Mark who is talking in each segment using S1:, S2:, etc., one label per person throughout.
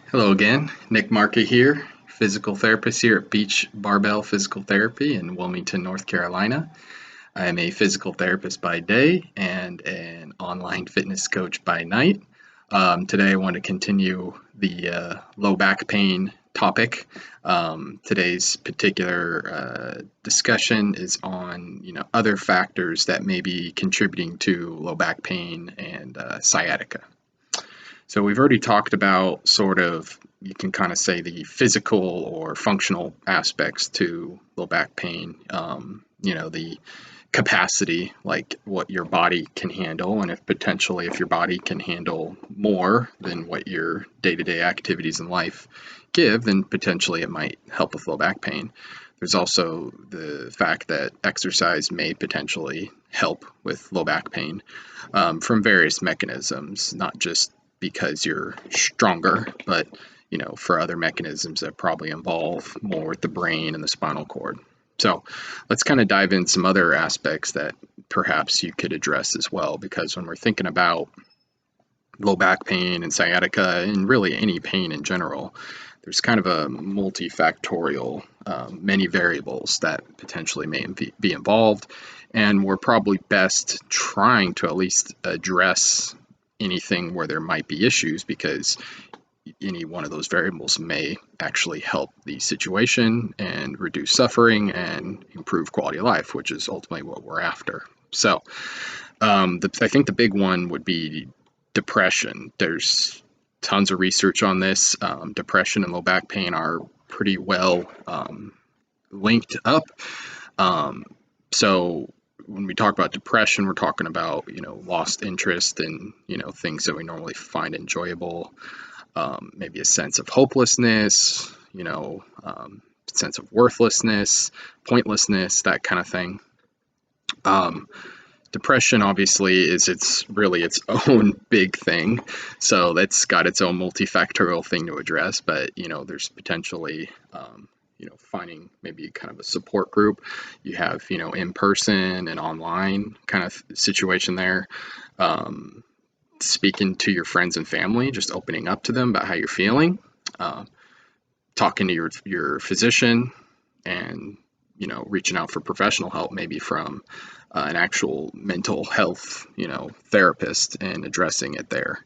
S1: Hello again, Nick Market here, physical therapist here at Beach Barbell Physical Therapy in Wilmington, North Carolina. I am a physical therapist by day and an online fitness coach by night. Today I want to continue the low back pain topic. Today's particular discussion is on other factors that may be contributing to low back pain and sciatica. So we've already talked about sort of, you can kind of say the physical or functional aspects to low back pain. The capacity, like what your body can handle, and if your body can handle more than what your day-to-day activities in life give, then potentially it might help with low back pain. There's also the fact that exercise may potentially help with low back pain from various mechanisms, not just because you're stronger, but for other mechanisms that probably involve more with the brain and the spinal cord. So let's kind of dive in some other aspects that perhaps you could address as well, because when we're thinking about low back pain and sciatica and really any pain in general, there's kind of a multifactorial, many variables that potentially may be involved, and we're probably best trying to at least address anything where there might be issues, because any one of those variables may actually help the situation and reduce suffering and improve quality of life, which is ultimately what we're after. So I think the big one would be depression. There's tons of research on this. Depression and low back pain are pretty well linked up. So when we talk about depression, we're talking about lost interest in things that we normally find enjoyable, maybe a sense of hopelessness, sense of worthlessness, pointlessness, that kind of thing. Depression obviously is its own big thing, so that's got its own multifactorial thing to address. But there's potentially finding maybe kind of a support group. You have in person and online kind of situation there. Speaking to your friends and family, just opening up to them about how you're feeling, talking to your physician, and reaching out for professional help, maybe from an actual mental health therapist, and addressing it there.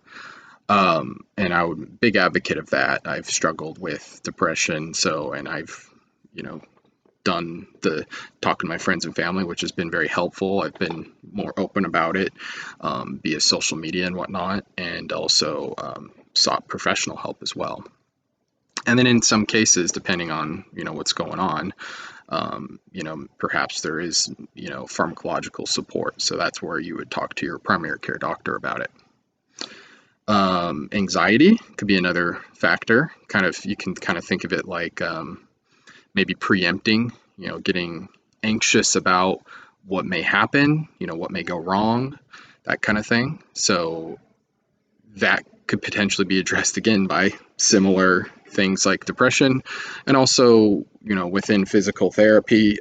S1: And I'm a big advocate of that. I've struggled with depression, and I've done the talking to my friends and family, which has been very helpful. I've been more open about it via social media and whatnot, and also sought professional help as well. And then in some cases, depending on what's going on, perhaps there is pharmacological support. So that's where you would talk to your primary care doctor about it. Anxiety could be another factor. You can kind of think of it like maybe preempting, getting anxious about what may happen, what may go wrong, that kind of thing. So that could potentially be addressed again by similar things like depression. And also, within physical therapy,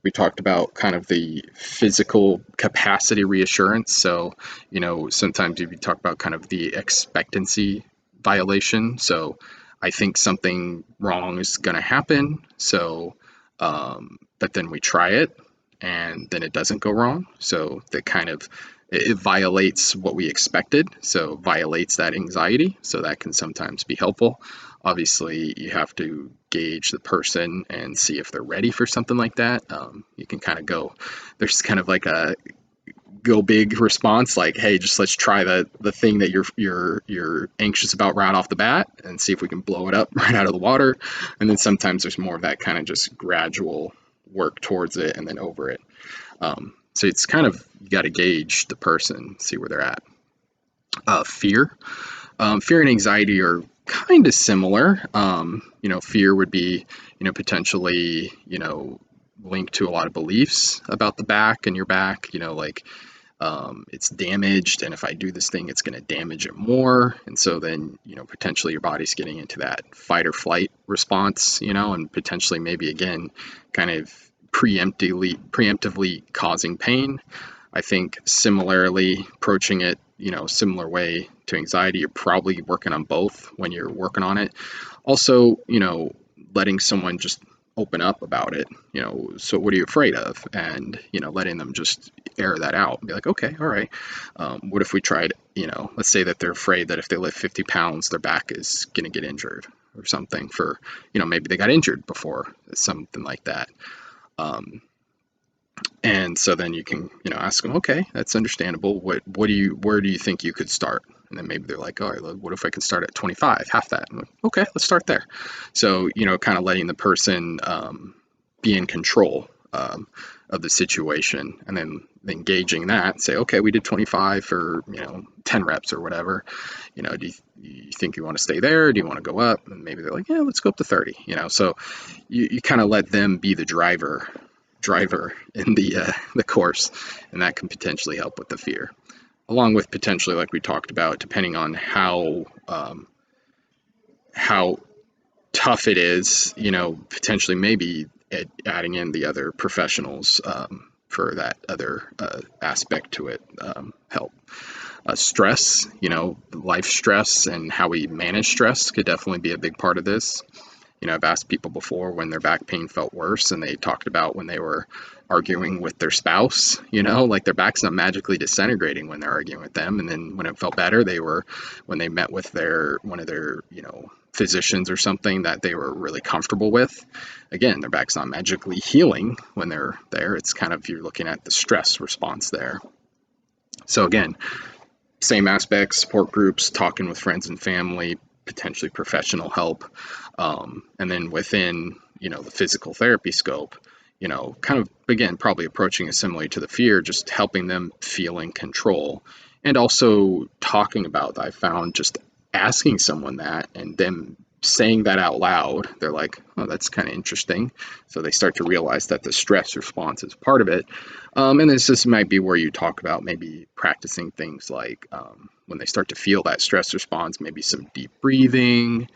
S1: we talked about kind of the physical capacity reassurance. So, sometimes if you talk about kind of the expectancy violation. So I think something wrong is going to happen. So, but then we try it and then it doesn't go wrong. So it violates what we expected. So violates that anxiety. So that can sometimes be helpful. Obviously, you have to gauge the person and see if they're ready for something like that. You can kind of there's kind of like a go big response, like, hey, just let's try the thing that you're anxious about right off the bat and see if we can blow it up right out of the water. And then sometimes there's more of that kind of just gradual work towards it and then over it. So it's kind of, you got to gauge the person, see where they're at. Fear and anxiety are kind of similar. Fear would be potentially linked to a lot of beliefs about the back and your back, like it's damaged, and if I do this thing, it's going to damage it more. And so then, potentially your body's getting into that fight or flight response, and potentially maybe again, kind of preemptively causing pain. I think similarly approaching it similar way to anxiety, you're probably working on both when you're working on it. Also, letting someone just open up about it, so what are you afraid of? And, letting them just air that out and be like, okay, all right. What if we tried, let's say that they're afraid that if they lift 50 pounds, their back is going to get injured or something for, maybe they got injured before, something like that. And so then you can, ask them, okay, that's understandable. Where do you think you could start? And then maybe they're like, all right, what if I can start at 25, half that? I'm like, okay, let's start there. So, kind of letting the person be in control of the situation, and then engaging that, say, okay, we did 25 for, 10 reps or whatever. Do you think you want to stay there? Do you want to go up? And maybe they're like, yeah, let's go up to 30, so you kind of let them be the driver in the course, and that can potentially help with the fear, along with potentially, like we talked about, depending on how tough it is, potentially maybe adding in the other professionals for that other aspect to it, help. Stress, life stress and how we manage stress could definitely be a big part of this. I've asked people before when their back pain felt worse, and they talked about when they were arguing with their spouse, like their back's not magically disintegrating when they're arguing with them. And then when it felt better, when they met with one of their, physicians or something that they were really comfortable with. Again, their back's not magically healing when they're there. It's kind of, you're looking at the stress response there. So again, same aspects, support groups, talking with friends and family, potentially professional help. And then within, the physical therapy scope, kind of, again, probably approaching it similarly to the fear, just helping them feel in control. And also talking about, I found, just asking someone that and them saying that out loud, they're like, oh, that's kind of interesting. So they start to realize that the stress response is part of it. And this might be where you talk about maybe practicing things like when they start to feel that stress response, maybe some deep breathing,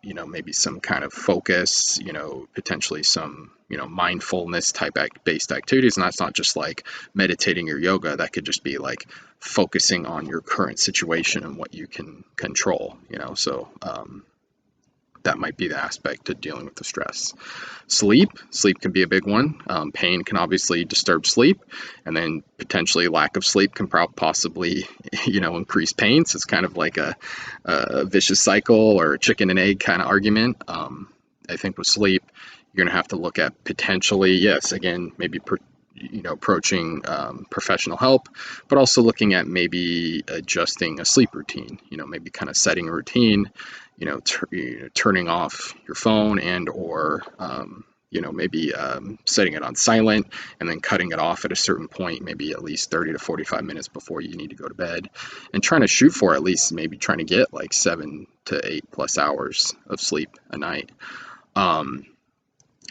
S1: maybe some kind of focus, potentially some, mindfulness type based activities. And that's not just like meditating or yoga. That could just be like focusing on your current situation and what you can control, so that might be the aspect of dealing with the stress. Sleep can be a big one. Pain can obviously disturb sleep, and then potentially lack of sleep can possibly, increase pain. So it's kind of like a vicious cycle or a chicken and egg kind of argument. I think with sleep, you're going to have to look at potentially, yes, again, maybe approaching professional help, but also looking at maybe adjusting a sleep routine, maybe kind of setting a routine, turning off your phone and or maybe setting it on silent and then cutting it off at a certain point, maybe at least 30 to 45 minutes before you need to go to bed, and trying to shoot for at least maybe trying to get like 7 to 8+ hours of sleep a night.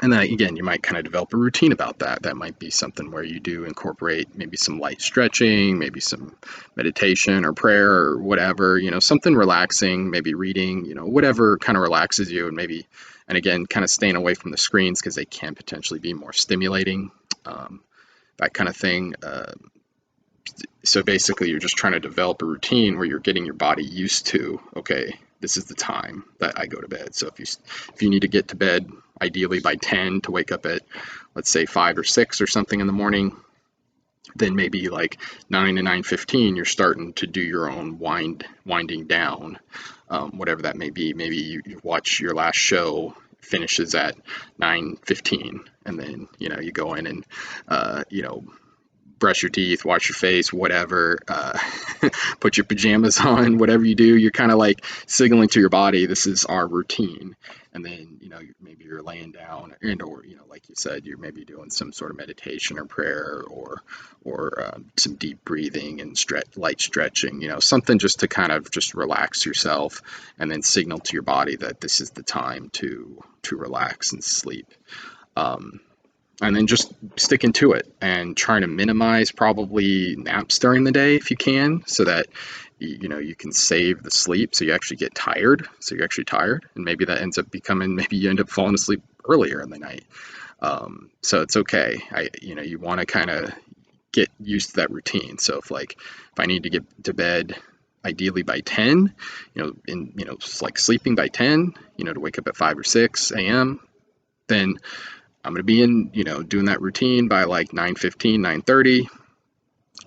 S1: And then again, you might kind of develop a routine about that. That might be something where you do incorporate maybe some light stretching, maybe some meditation or prayer or whatever, something relaxing, maybe reading, whatever kind of relaxes you, and again, kind of staying away from the screens because they can potentially be more stimulating, that kind of thing. So basically, you're just trying to develop a routine where you're getting your body used to, okay, this is the time that I go to bed. So if you need to get to bed ideally by 10 to wake up at, let's say, 5 or 6 or something in the morning, then maybe like 9 to 9:15 you're starting to do your own winding down, whatever that may be. Maybe you watch your last show, finishes at 9:15, and then you go in and brush your teeth, wash your face, whatever, put your pajamas on, whatever you do, you're kind of like signaling to your body, this is our routine. And then, maybe you're laying down and, or, like you said, you're maybe doing some sort of meditation or prayer or some deep breathing and light stretching, something just to kind of just relax yourself and then signal to your body that this is the time to relax and sleep. And then just sticking to it and trying to minimize probably naps during the day if you can, so that you can save the sleep so you actually get tired. So you're actually tired, and maybe that ends up maybe you end up falling asleep earlier in the night. So it's okay. You want to kind of get used to that routine. So if I need to get to bed ideally by 10, it's like sleeping by 10, to wake up at 5 or 6 a.m., then I'm going to be in, doing that routine by like 9:15, 9:30.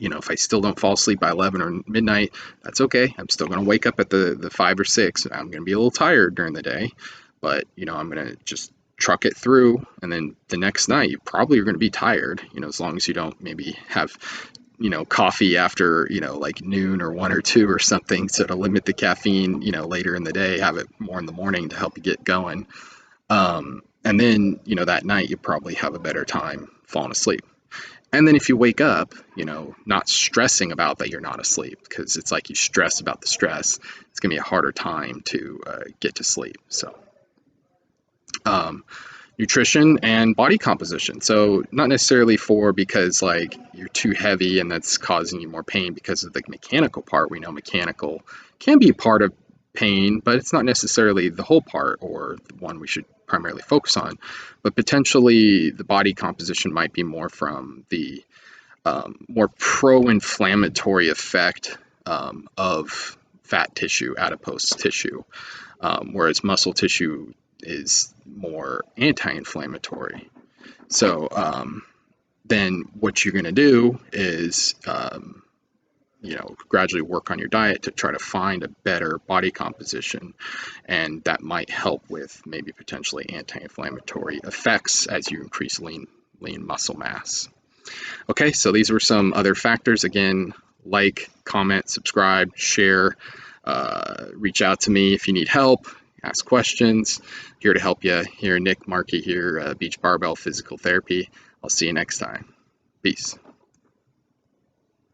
S1: If I still don't fall asleep by 11 or midnight, that's okay. I'm still going to wake up at the 5 or 6. I'm going to be a little tired during the day, but, I'm going to just truck it through. And then the next night, you probably are going to be tired, as long as you don't maybe have, coffee after, like noon or 1 or 2 or something. So to limit the caffeine, later in the day, have it more in the morning to help you get going. And then, that night you probably have a better time falling asleep. And then if you wake up, not stressing about that you're not asleep, because it's like you stress about the stress, it's going to be a harder time to get to sleep. So, nutrition and body composition. So not necessarily because like you're too heavy and that's causing you more pain because of the mechanical part. We know mechanical can be part of pain, but it's not necessarily the whole part or the one we should primarily focus on. But potentially the body composition might be more from the more pro-inflammatory effect of fat tissue, adipose tissue, whereas muscle tissue is more anti-inflammatory. So then what you're going to do is gradually work on your diet to try to find a better body composition, and that might help with maybe potentially anti-inflammatory effects as you increase lean muscle mass. Okay, so these were some other factors. Again, like, comment, subscribe, share, reach out to me if you need help, ask questions. Here to help you. Here, Nick Markey here, Beach Barbell Physical Therapy. I'll see you next time. Peace.